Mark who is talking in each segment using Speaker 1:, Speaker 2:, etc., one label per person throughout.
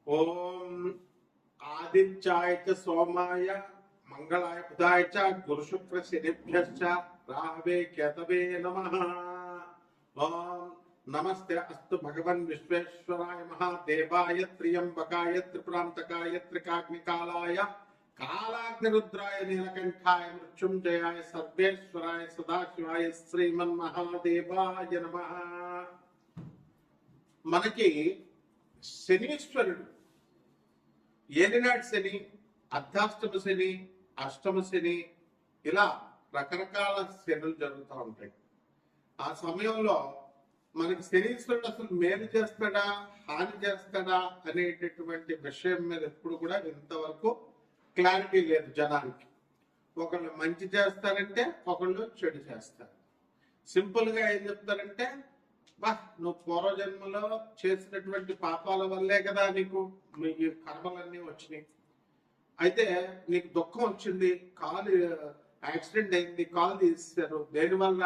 Speaker 1: ఓం ఆదిత్యాయ చ సోమాయ మంగళాయ బుధాయ చ గురు శుక్ర శనిభ్యశ్చ రాహవే కేతవే నమః. ఓం నమస్తే అస్తు భగవన్ విశ్వేశ్వరాయ మహాదేవాయ త్ర్యంబకాయ త్రిపురాంతకాయ త్రికాగ్నికాలాయ కాలాగ్నిరుద్రాయ నీలకంఠాయ మృత్యుంజయాయ సర్వేశ్వరాయ సదాశివాయ శ్రీమన్మహాదేవాయ నమః. మనకి శనీశ్వరుడు ఏలినాటి శని, అర్ధాష్టమ శని, అష్టమ శని, ఇలా రకరకాల శనులు జరుగుతూ ఉంటాయి. ఆ సమయంలో మనకి శనీశ్వరుడు అసలు మేలు చేస్తాడా హాని చేస్తాడా అనేటటువంటి విషయం మీద ఎప్పుడు కూడా ఇంతవరకు క్లారిటీ లేదు జనానికి. ఒకళ్ళు మంచి చేస్తారంటే ఒకళ్ళు చెడు చేస్తారు. సింపుల్ గా ఏం చెప్తారంటే, నువ్వు పూర్వజన్మలో చేసినటువంటి పాపాల వల్లే కదా నీకు ఈ కర్మలన్నీ వచ్చినాయి. అయితే నీకు దుఃఖం వచ్చింది, కాలు యాక్సిడెంట్ అయింది, కాలు తీసేశారు, దేనివల్ల?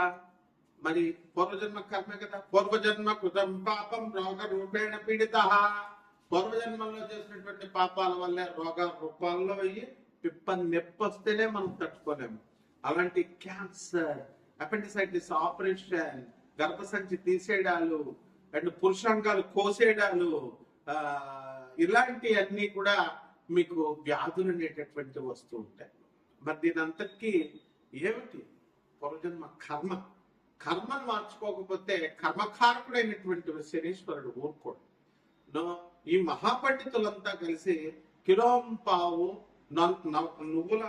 Speaker 1: మరి పూర్వజన్మ కర్మే కదా. పూర్వజన్మ కృతం పాపం రోగ రూపేణ పీడిత. పూర్వజన్మలో చేసినటువంటి పాపాల వల్లే రోగ రూపాల్లో అయ్యి పిప్ప నొప్పి వస్తేనే మనం తట్టుకోలేము. అలాంటి క్యాన్సర్, అపెండిసైటిస్ ఆపరేషన్, గర్భసంచి తీసేయడాలు అండ్ పురుషాంగాలు కోసేయడాలు, ఇలాంటి అన్ని కూడా మీకు వ్యాధులు అనేటటువంటి వస్తూ ఉంటాయి. మరి దీని అంతటికీ ఏమిటి? పూర్వజన్మ కర్మ. కర్మను మార్చుకోకపోతే కర్మకారకుడైనటువంటి శనీశ్వరుడు ఊరుకోడు. ఈ మహాపండితులంతా కలిసి కిలోంపావు నువ్వుల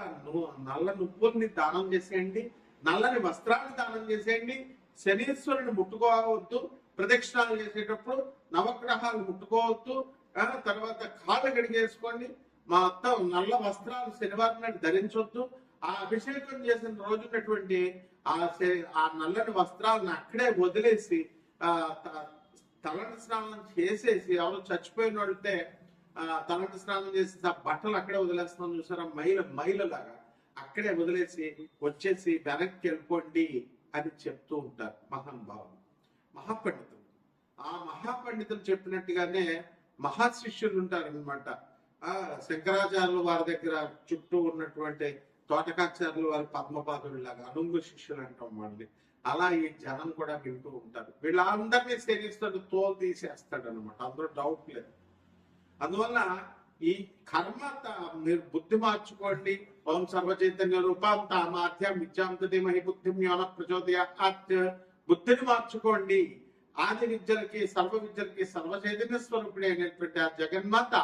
Speaker 1: నల్ల నువ్వుల్ని దానం చేసేయండి, నల్లని వస్త్రాన్ని దానం చేసేయండి, శనీశ్వరుని ముట్టుకోవద్దు, ప్రదక్షిణాలు చేసేటప్పుడు నవగ్రహాలు ముట్టుకోవద్దు, తర్వాత కాళ్ళు గడిగేసుకోండి, మొత్తం నల్ల వస్త్రాలు శనివారం నాడు ధరించొద్దు, ఆ అభిషేకం చేసిన రోజున్నటువంటి ఆ నల్లని వస్త్రాలను అక్కడే వదిలేసి తలంటి స్నానం చేసేసి, ఎవరు చచ్చిపోయిన వాడితే తలంటి స్నానం చేసి ఆ బట్టలు అక్కడే వదిలేస్తున్నాం చూసారా, మైలలాగా అక్కడే వదిలేసి వచ్చేసి వెనక్కి వెళ్ళిపోండి అని చెప్తూ ఉంటారు మహానుభావులు, మహాపండితులు. ఆ మహాపండితులు చెప్పినట్టుగానే మహాశిష్యులు ఉంటారనమాట. శంకరాచార్యులు వారి దగ్గర చుట్టూ ఉన్నటువంటి తోటకాచార్యులు వారి పద్మపాదులాగా అనుంగు శిష్యులు అంటాం వాళ్ళని. అలా ఈ జనం కూడా వింటూ ఉంటారు. వీళ్ళందరినీ శనిస్తాడు, తోలు తీసేస్తాడు అనమాట, అందులో డౌట్ లేదు. అందువల్ల ఈ కర్మ మీరు బుద్ధి మార్చుకోండి. ఓం సర్వచైతన్య రూపాం తామాధ్యం విద్యాంతమహి బుద్ధిం యోన ప్రచోదయాత్. బుద్ధిని మార్చుకోండి. ఆది విద్యలకి సర్వ విద్యలకి సర్వచైతన్య స్వరూపుడే అయినటువంటి ఆ జగన్మాత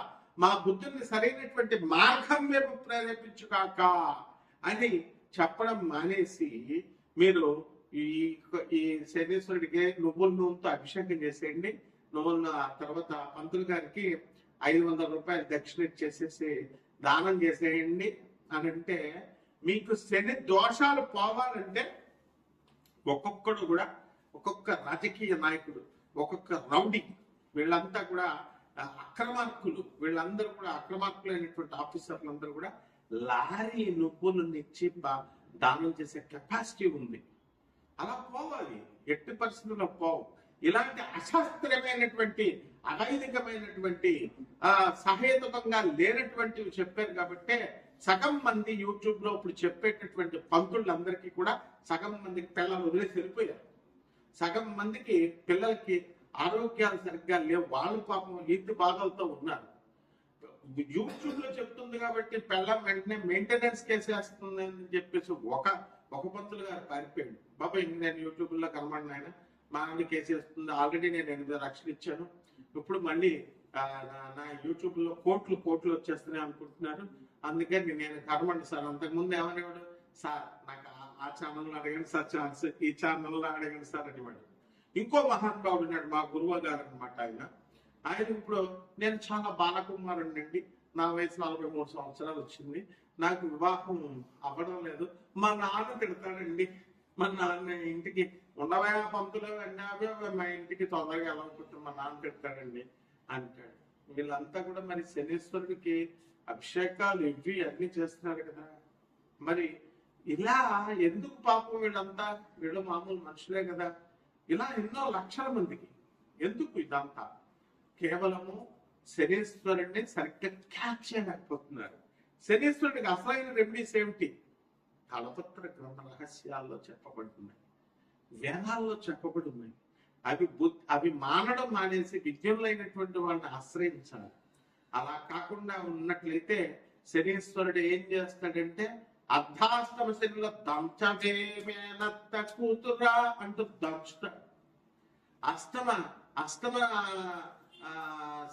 Speaker 1: మా బుద్ధిని సరైనటువంటి మార్గం వైపు ప్రేరేపించుకాక అని చెప్పడం మానేసి మీరు ఈ శనీశ్వరుడికి నువ్వుల నూనెతో అభిషేకం చేసేయండి. నువ్వుల తర్వాత పంతులు గారికి 500 రూపాయలు దక్షిణ ఇచ్చేసేసి దానం చేసేయండి అని అంటే, మీకు శని దోషాలు పోవాలంటే ఒక్కొక్కడు కూడా, ఒక్కొక్క రాజకీయ నాయకుడు, ఒక్కొక్క రౌడీ, వీళ్ళంతా కూడా అక్రమార్కులు, వీళ్ళందరూ కూడా అక్రమార్కులైనటువంటి ఆఫీసర్లందరూ కూడా లారీ నువ్వులను ఇచ్చి దానం చేసే కెపాసిటీ ఉంది. అలా పోవాలి, ఎట్టి పరిస్థితుల్లో పోవు. ఇలాంటి అశాస్త్రీయమైనటువంటి అనైతికమైనటువంటి సహేతుకంగా లేనటువంటివి చెప్పారు కాబట్టి సగం మంది యూట్యూబ్ లో ఇప్పుడు చెప్పేటటువంటి పంతులందరికీ కూడా సగం మందికి పిల్లలు వదిలేసి వెళ్ళిపోయారు. సగం మందికి పిల్లలకి ఆరోగ్యాలు సరిగ్గా లేవు, వాళ్ళు పాపం ఈతి బాధలతో ఉన్నారు. యూట్యూబ్ లో చెప్తుంది కాబట్టి పిల్లల వెంటనే మెయింటెనెన్స్ కేసు వేస్తుంది అని చెప్పేసి ఒక పంతులు గారు పారిపోయాడు. బాబాయ్ నేను యూట్యూబ్ లో కనబడిన ఆయన మా ఆవిడ కేసు వేస్తుంది, ఆల్రెడీ నేను 8 లక్షలు ఇచ్చాను, ఇప్పుడు మళ్ళీ నా యూట్యూబ్ లో కోట్లు వచ్చేస్తున్నాయి అనుకుంటున్నారు, అందుకని నేను కనబడి సార్. అంతకుముందు ఏమనేవాడు, సార్ నాకు ఆ ఛానల్లో అడగండి సార్ ఛాన్స్, ఈ ఛానల్లో అడగండి సార్ అనేవాడు. ఇంకో మహానుభావుడు ఉన్నాడు, మా గురువు గారు అనమాట. ఆయన ఇప్పుడు నేను చాలా బాలకుమారుణ్ణి అండి, నా వయసు 43 సంవత్సరాలు వచ్చింది, నాకు వివాహం అవ్వడం లేదు, మా నాన్న తిడతాడండి, మా నాన్న ఇంటికి ఉండవా పంతులు అన్నావే, మా ఇంటికి తొందరగా వెళ్ళకపోతే మా నాన్న తిడతాడండి అంటాడు. వీళ్ళంతా కూడా మరి శనీశ్వరుడికి అభిషేకాలు ఇవి అన్ని చేస్తున్నారు కదా. మరి ఇలా ఎందుకు పాపం వీళ్ళంతా? వీళ్ళు మామూలు మనుషులే కదా. ఇలా ఎన్నో లక్షల మందికి ఎందుకు ఇదంతా? కేవలము శనీశ్వరుడిని సరిగ్గా క్యాచ్ చేయలేకపోతున్నారు. శనీశ్వరుడికి అసలైన రెమెడీస్ ఏమిటి? తలపత్ర గ్రంథ రహస్యాల్లో చెప్పబడుతున్నాయి, వేదాల్లో చెప్పబడి ఉన్నాయి. అవి మానడం మానేసి విద్యులైనటువంటి వాళ్ళని ఆశ్రయించాలి. అలా కాకుండా ఉన్నట్లయితే శనీశ్వరుడు ఏం చేస్తాడంటే, అర్ధాష్టమ శనిలో దంచమేమేనత్త కూతురా అంటూ దంచుతాడు. అష్టమ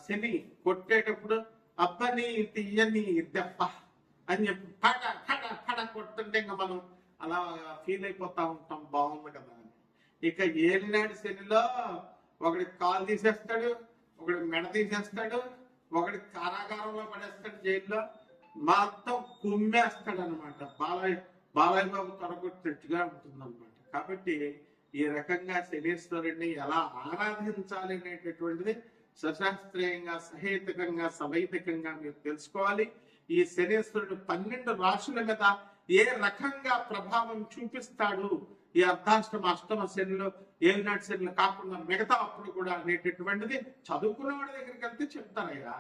Speaker 1: శని కొట్టేటప్పుడు అబ్బని తీయని దెబ్బ అని చెప్పి పడ పడ పడ కొట్టుంటే ఇంకా మనం అలా ఫీల్ అయిపోతా ఉంటాం, బాగుంది కదా అని. ఇక ఏలినాడు శనిలో ఒకడి కాలు తీసేస్తాడు, ఒకడి మెడ తీసేస్తాడు, ఒకడి కారాగారంలో పడేస్తాడు, జైల్లో మొత్తం కుమ్మేస్తాడు అనమాట. బాలయ్య బాబు తొడగొట్టినట్టుగా ఉంటుంది అనమాట. కాబట్టి ఈ రకంగా శనీశ్వరుడిని ఎలా ఆరాధించాలి అనేటటువంటిది సశాస్త్రీయంగా, సహేతుకంగా, సవైతికంగా మీరు తెలుసుకోవాలి. ఈ శనీశ్వరుడు 12 రాశుల మీద ఏ రకంగా ప్రభావం చూపిస్తాడు ఈ అర్ధాష్టమ అష్టమ శనిలో, ఏలినాటి శనిలో కాకుండా మిగతా అప్పుడు కూడా అనేటటువంటిది చదువుకున్న వాడి దగ్గరికి వెళ్తే చెప్తారయ్యా.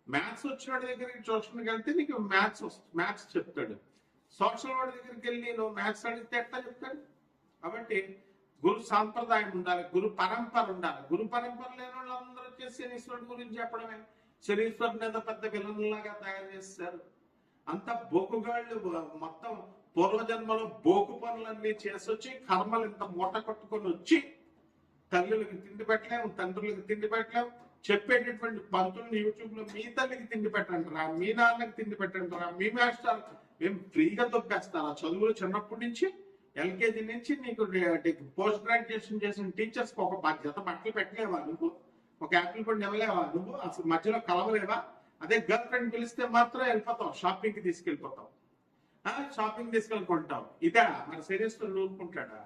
Speaker 1: మ్యాథ్స్ వచ్చిన వాడి దగ్గరికి ట్యూషన్కి వెళ్తే నీకు మ్యాథ్స్ చెప్తాడు. సోషల్ వాడి దగ్గరికి వెళ్ళి నువ్వు మ్యాథ్స్ అడిగితే ఎట్లా చెప్తాడు? కాబట్టి గురు సాంప్రదాయం ఉండాలి, గురు పరంపర ఉండాలి. గురు పరంపర లేని వాళ్ళందరూ వచ్చేసి శనీశ్వరుడు గురించి చెప్పడమే. శనీశ్వరుని ఏదో పెద్ద విలన్లాగా తయారు చేస్తారు. అంత బోకుగాళ్ళు మొత్తం పూర్వజన్మలో బోకు పనులన్నీ చేసొచ్చి కర్మలు ఇంత మూట కొట్టుకొని వచ్చి తల్లులకి తిండి పెట్టలేము, తండ్రులకి తిండి పెట్టలేము. చెప్పేటటువంటి పంతులను యూట్యూబ్ లో మీ తల్లికి తిండి పెట్టంటారా, మీ నాన్నకి తిండి పెట్టంటారా, మీ మాస్టర్ మేము ఫ్రీగా దొబ్బేస్తారా? చదువులు చిన్నప్పటి నుంచి ఎల్కేజీ నుంచి నీకు పోస్ట్ గ్రాడ్యుయేషన్ చేసిన టీచర్స్ కి ఒక జత బట్టలు పెట్టలేవా నువ్వు? ఒక యాపిల్ పండు ఇవ్వలేవా నువ్వు? అసలు మధ్యలో కలవలేవా? అదే గర్ల్ ఫ్రెండ్ పిలిస్తే మాత్రం వెళ్ళిపోతావు, షాపింగ్ కి తీసుకెళ్ళిపోతావు, షాపింగ్ తీసుకెళ్ళుకుంటావు. ఇదా మరి శనీశ్వరుడు ఊరుకుంటాడా?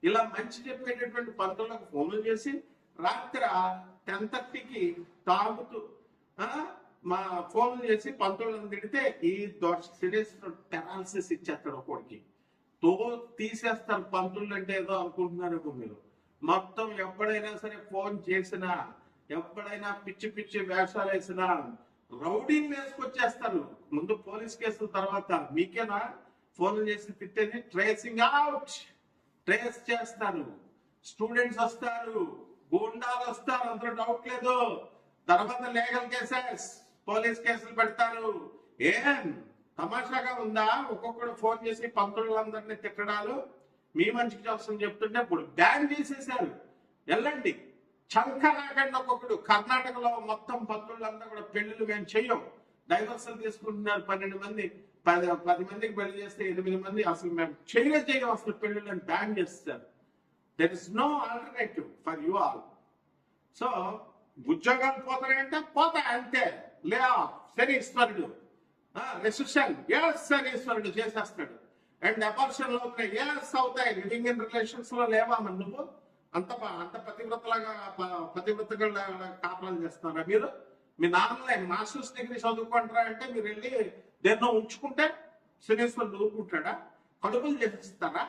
Speaker 1: ఇలా మంచి చెప్పేటటువంటి పంతులకు ఫోన్లు చేసి రాత్రి 10:30కి తాగుతూ మా ఫోన్లు చేసి పంతులను తిడితే ఈ శనీశ్వరుడు టెరాలసిస్ ఇచ్చేస్తాడు ఒకడికి. తీసేస్తారు. పంతులు అంటే ఏదో అనుకుంటున్నారు మీరు. మొత్తం ఎప్పుడైనా సరే ఫోన్ చేసినా, ఎప్పుడైనా పిచ్చి పిచ్చి వేషాలు వేసినా రౌడీని వేసుకొచ్చేస్తారు. ముందు పోలీస్ కేసుల తర్వాత మీకేనా ఫోన్లు చేసి తిట్టేది? ట్రేసింగ్ అవుట్, ట్రేస్ చేస్తారు. స్టూడెంట్స్ వస్తారు, గూండాలు వస్తారు, అందులో డౌట్ లేదు. తర్వాత లీగల్ కేసెస్, పోలీస్ కేసులు పెడతారు. ఏం తమాషాగా ఉందా? ఒక్కొక్కడు ఫోన్ చేసి పంతులందరినీ తిట్టడాలు, మీ మంచికి కోసం చెప్తుంటే ఇప్పుడు బ్యాన్ చేసేసారు. వెళ్ళండి, చంక రాకండి. ఒక్కొక్కడు కర్ణాటకలో మొత్తం పంతులంతా కూడా పెళ్లిళ్ళు మేము చెయ్యం, డైవర్సల్ తీసుకుంటున్నారు. 12 మంది 10 మందికి పెళ్లి చేస్తే 8 మంది అసలు మేము చెయ్యం అసలు పెళ్లిళ్ళని బ్యాన్ చేస్తారు. There is no alternative for you all. So ఉద్యోగాలు పోతాయంటే పోతాయి అంతే. లే శనీశ్వరుడు రెసిషన్ శనీశ్వరుడు చేసేస్తాడు. అండ్ అబార్షన్లు అవుతున్నాయి, అవుతాయి. లివింగ్ ఇన్ రిలేషన్స్ లో లేవా మరి నువ్వు? అంత పతివ్రతగా కాపురాలు చేస్తున్నారా మీరు? మీ నాన్నలే మాస్టర్స్ డిగ్రీ చదువుకుంటారా అంటే మీరు వెళ్ళి దేన్నో ఉంచుకుంటే శనీశ్వరుడు ఊరుకుంటాడా? కడుపులు చేసిస్తారా?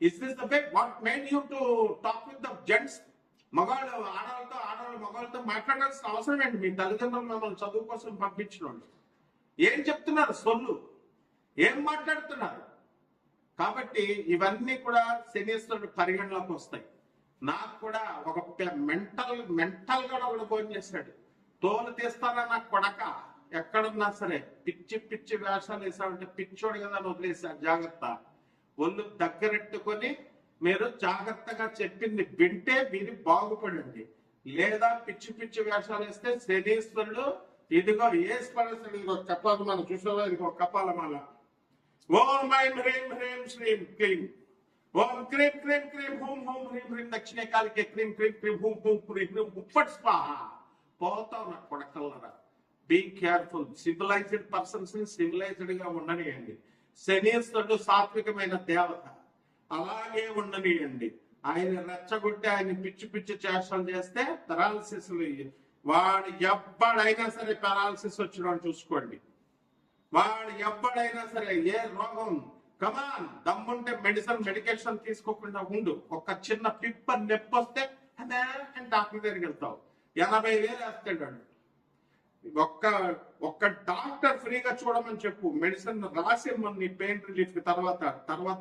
Speaker 1: Is this the way what made you to talk with the gents? మగవాళ్ళు ఆడవాళ్ళు మగవాళ్ళతో మాట్లాడాల్సిన అవసరం ఏంటి? మీ తల్లిదండ్రులు మిమ్మల్ని చదువు కోసం పంపించిన వాళ్ళు ఏం చెప్తున్నారు? సొల్లు ఏం మాట్లాడుతున్నారు? కాబట్టి ఇవన్నీ కూడా శనీశ్వరుడు పరిగణలోకి వస్తాయి. నాకు కూడా ఒక మెంటల్ గా ఒకడు ఫోన్ చేశాడు. తోలు తీస్తారా నా కొడక, ఎక్కడున్నా సరే పిచ్చి పిచ్చి వేషాలు వేసామంటే పిచ్చోడు కదా అని వదిలేసా. జాగ్రత్త, ఒళ్ళు దగ్గరెట్టుకొని మీరు జాగ్రత్తగా చెప్పింది వింటే మీరు బాగుపడండి. లేదా పిచ్చి పిచ్చి వేషాలు వేస్తే శనీశ్వరుడు ఇదిగో ఏసుపడేస్తాడు. ఇదిగో చెప్పాలి మనం చూసావా, ఇదిగో కపాలమాల. ఓం ఐం హ్రీం హ్రీం శ్రీం క్లీం, ఓం క్రీం క్రీం క్రీం హూం హూం హ్రీం హ్రీం దక్షిణ కాలికే క్రీం క్రీం క్రీం హూం హూం హ్రీం హ్రీం ఉప్పట్ స్వాహ. పోతావు నా కొడకల్లరా. Be careful. సివిలైజ్డ్ పర్సన్స్ ని సివిలైజ్డ్ గా ఉండనియండి. శనీశ్వరుడు సాత్వికమైన దేవత, అలాగే ఉండనియండి. ఆయన రెచ్చగొట్టి ఆయన పిచ్చి పిచ్చి చేష్టలు చేస్తే పెరాలసిస్, వాడు ఎవ్వడైనా సరే పెరాలసిస్ వచ్చిన చూసుకోండి. వాడు ఎవ్వడైనా సరే ఏ రోగం, కమాన్ దమ్ముంటే మెడికేషన్ తీసుకోకుండా ఉండు. ఒక చిన్న పిప్ప నొప్పి వస్తే డాక్టర్ దగ్గరికి వెళ్తావు. 80,000 వేస్తాడు. ఒక్క ఒక్క డాక్టర్ ఫ్రీగా చూడమని చెప్పు, మెడిసిన్ రాసిమ్మని నీ పెయిన్ రిలీఫ్ తర్వాత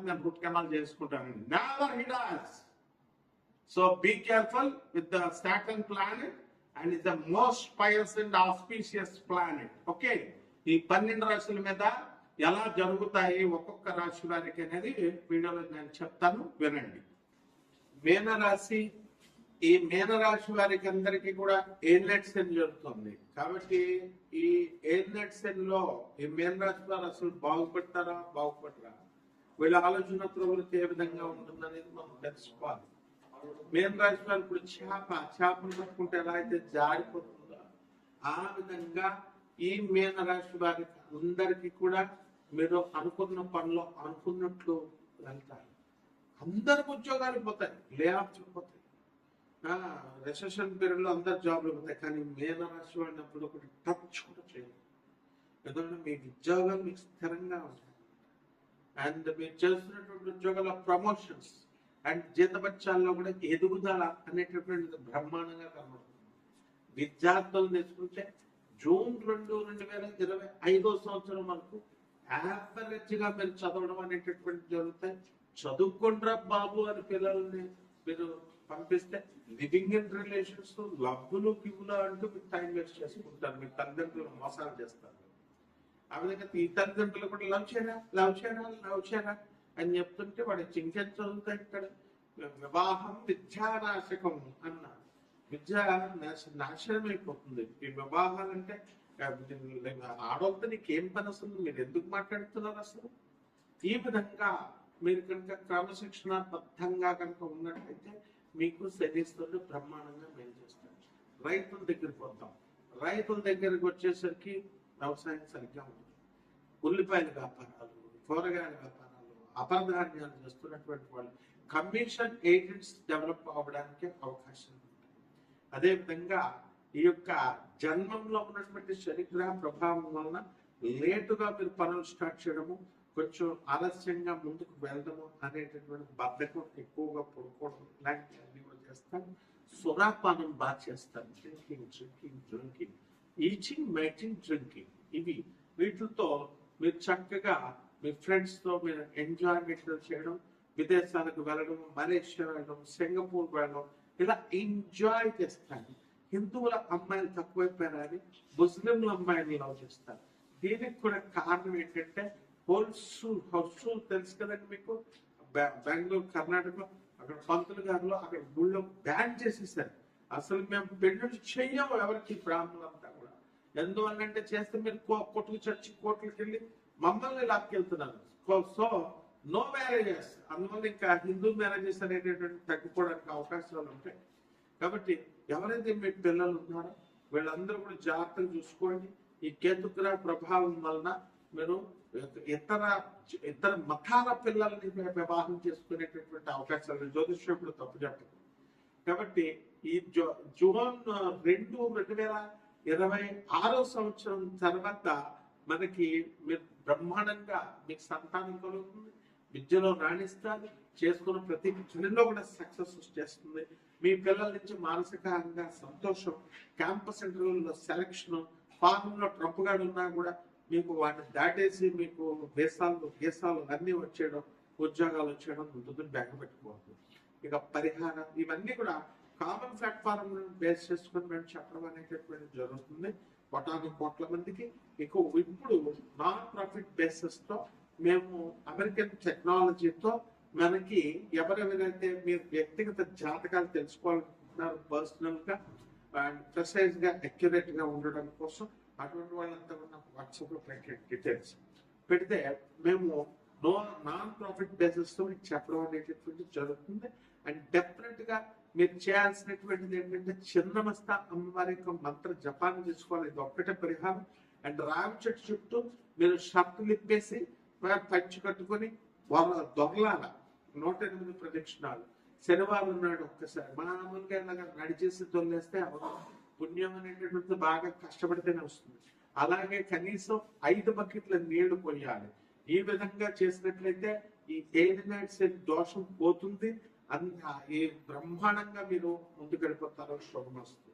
Speaker 1: నేను రూట్ కెనాల్ చేసుకుంటానండి. Never he does. So be careful with the Saturn planet and is the most pious and auspicious planet. Okay, ఈ 12 రాశుల మీద ఎలా జరుగుతాయి ఒక్కొక్క రాశి వారికి అనేది వీడియోలో నేను చెప్తాను, వినండి. మీనరాశి, ఈ మీనరాశి వారికి అందరికీ కూడా ఎయిర్లెట్ సెన్ జరుగుతుంది. కాబట్టి ఈ ఎయిర్లెట్ సెన్ లో ఈ మీనరాశి వారు అసలు బాగుపడరా, వీళ్ళ ఆలోచన ప్రవృత్తి ఏ విధంగా ఉంటుందనేది మనం తెలుసుకోవాలి. మీనరాశి వారు ఇప్పుడు చేపను పట్టుకుంటే ఎలా అయితే జారిపోతుందో ఆ విధంగా ఈ మీనరాశి వారికి అందరికీ కూడా మీరు అనుకున్న పనులు అనుకున్నట్లు వెళ్తారు. అందరికి ఉద్యోగాలు పోతాయి, లే ఆఫ్స్ పోతాయి, రిసెషన్ పీరియడ్ లో అందరు జాబ్లు పోతాయి. కానీ మీనరాశి వాడినప్పుడు ఒకటి టచ్ కూడా చేయదు. ఎందుకంటే మీ ఉద్యోగాలు మీకు స్థిరంగా ఉంటాయి అండ్ మీరు చేస్తున్నటువంటి ఉద్యోగాల ప్రమోషన్స్ అండ్ జీతభత్యాల్లో కూడా ఎదుగుదల అనేటటువంటిది బ్రహ్మాండంగా కనబడుతుంది. విద్యార్థులు తీసుకుంటే జూన్ 2, 2025 సంవత్సరం వరకు యావరేజ్ గా మీరు చదవడం అనేటటువంటి జరుగుతాయి. చదువుకుంటారా బాబు అని పిల్లల్ని మీరు పంపిస్తే లివింగ్ ఇన్ రిలేషన్స్, లవ్వులు గివ్వులు అంటూ మీరు టైం వేస్ట్ చేసుకుంటారు, మీ తల్లిదండ్రులు మోసాలు చేస్తారు. ఆ విధంగా ఈ తల్లిదండ్రులు కూడా లవ్ చేయరా అని చెప్తుంటే వాడు చింకెన్ చదువుతాయి. ఇక్కడ వివాహం విద్యానాశకం అన్నారు. విద్య నాశనం అయిపోతుంది. ఈ వివాహాలంటే ఆడవద్దు, నీకేం పని అసలు, మీరు ఎందుకు మాట్లాడుతున్నారు అసలు? ఈ విధంగా మీరు కనుక క్రమశిక్షణాబద్ధంగా కనుక ఉన్నట్లయితే మీకు శనిశ్వరుడు బ్రహ్మాండంగా మేలు చేస్తారు. రైతుల దగ్గరికి వద్దాం. రైతుల దగ్గరికి వచ్చేసరికి వ్యవసాయం సరిగ్గా ఉంటుంది. ఉల్లిపాయల వ్యాపారాలు, కూరగాయల వ్యాపారాలు, అపరధాన్యాలు చేస్తున్నటువంటి వాళ్ళు కమిషన్ ఏజెంట్స్ డెవలప్ అవ్వడానికి అవకాశం ఉంటుంది. అదేవిధంగా ఈ యొక్క జన్మంలో ఉన్నటువంటి శనిగ్రహ ప్రభావం వలన లేటుగా మీరు పనులు స్టార్ట్ చేయడము, కొంచెం ఆలస్యంగా ముందుకు వెళ్ళడము అనేటటువంటి బద్ధకం, ఎక్కువగా పడుకోవడం ఇలాంటివన్నీ కూడా చేస్తాను. సురాపానం బాగా చేస్తాను. డ్రింకింగ్, ఈచింగ్, మేటింగ్, డ్రింకింగ్, ఇవి వీటితో మీరు చక్కగా మీ ఫ్రెండ్స్ తో మీరు ఎంజాయ్మెంట్ చేయడం, విదేశాలకు వెళ్ళడం, మలేషియా వెళ్ళడం, సింగపూర్ వెళ్ళడం, ఇలా ఎంజాయ్ చేస్తాను. హిందువుల అమ్మాయిలు తక్కువైపోయారని ముస్లింల అమ్మాయిలు లవ్ చేస్తారు. దీనికి కూడా కారణం ఏంటంటే హౌస్ఫుల్ తెలుసు కదండి మీకు. బెంగళూరు, కర్ణాటకలో అక్కడ పంతులు గారులో అక్కడ గుళ్ళో బ్యాన్ చేసేసారు. అసలు మేము పెళ్లి చెయ్యము ఎవరికి, బ్రాహ్మణులంతా కూడా. ఎందువల్లంటే చేస్తే మీరు కోట్లకు చచ్చి కోట్లకి వెళ్ళి మమ్మల్ని లాక్కెళ్తున్నారు. So no marriages. అందువల్ల ఇంకా హిందూ మ్యారేజెస్ అనేటటువంటి తగ్గిపోవడానికి అవకాశాలు ఉంటాయి. కాబట్టి ఎవరైతే మీ పిల్లలు ఉన్నారో వీళ్ళందరూ కూడా జాగ్రత్తగా చూసుకోండి. ఈ కేతుగ్రహ ప్రభావం వలన మీరు ఇతర మతాల పిల్లల్ని వివాహం చేసుకునేటటువంటి అవకాశాలు జ్యోతిష్యుడు తప్పు చెప్పదు. కాబట్టి ఈ జూన్ 2, 2026 సంవత్సరం తర్వాత మనకి మీరు బ్రహ్మాండంగా మీకు సంతానం కలుగుతుంది, విద్యలో రాణిస్తారు, చేసుకున్న ప్రతి పనిలో కూడా సక్సెస్ చేస్తుంది. మీ పిల్లల నుంచి మానసికంగా సంతోషం, క్యాంపస్ ఇంటర్వ్యూలో సెలక్షన్, ఫార్మ్ లో ట్రంప్ గారు ఉన్నా కూడా మీకు వాటిని దాటేసి మీకు దేశాలు అన్ని వచ్చేయడం, ఉద్యోగాలు వచ్చేయడం ఉంటుంది. బ్యాగ్ పెట్టుకోవద్దు. ఇక పరిహారం ఇవన్నీ కూడా కామన్ ప్లాట్ఫామ్ బేస్ చేసుకుని మేము చెప్పడం అనేటటువంటి జరుగుతుంది కోట్ల మందికి. ఇప్పుడు నాన్ ప్రాఫిట్ బేసిస్ తో మేము అమెరికన్ టెక్నాలజీతో మనకి ఎవరెవరైతే మీరు వ్యక్తిగత జాతకాలు తెలుసుకోవాలనుకుంటున్నారు పర్సనల్ గా అండ్ ప్రెసైజ్ గా అక్యురేట్ గా ఉండడం కోసం అటువంటి వాళ్ళంతా నాకు వాట్సాప్ లో డీటెయిల్స్ పెడితే మేము నాన్ ప్రాఫిట్ బేసిస్ తో మీకు చెప్పడం అనేటటువంటి జరుగుతుంది. అండ్ డెఫినెట్ గా మీరు చేయాల్సినటువంటిది ఏంటంటే చిన్నమస్తా అమ్మవారి యొక్క మంత్ర జపాన్ని చేసుకోవాలి. ఇది ఒక్కటే పరిహారం. అండ్ రావి చెట్టు చుట్టూ మీరు షర్టులు ఇప్పేసి పంచి కట్టుకొని దొరలాల 108 ప్రదక్షిణాలు శనివారం నాడు ఒక్కసారి మామూలుగా ఇలాగా నడిచేసి దొల్లేస్తే పుణ్యం అనేటటువంటి బాగా కష్టపడితేనే వస్తుంది. అలాగే కనీసం 5 బకెట్ల నీళ్లు పోయాలి. ఈ విధంగా చేసినట్లయితే ఈ ఏలినాట్స్ దోషం పోతుంది. ఈ బ్రహ్మాండంగా మీరు ముందుకెళ్ళిపోతారు. శుభమస్తు.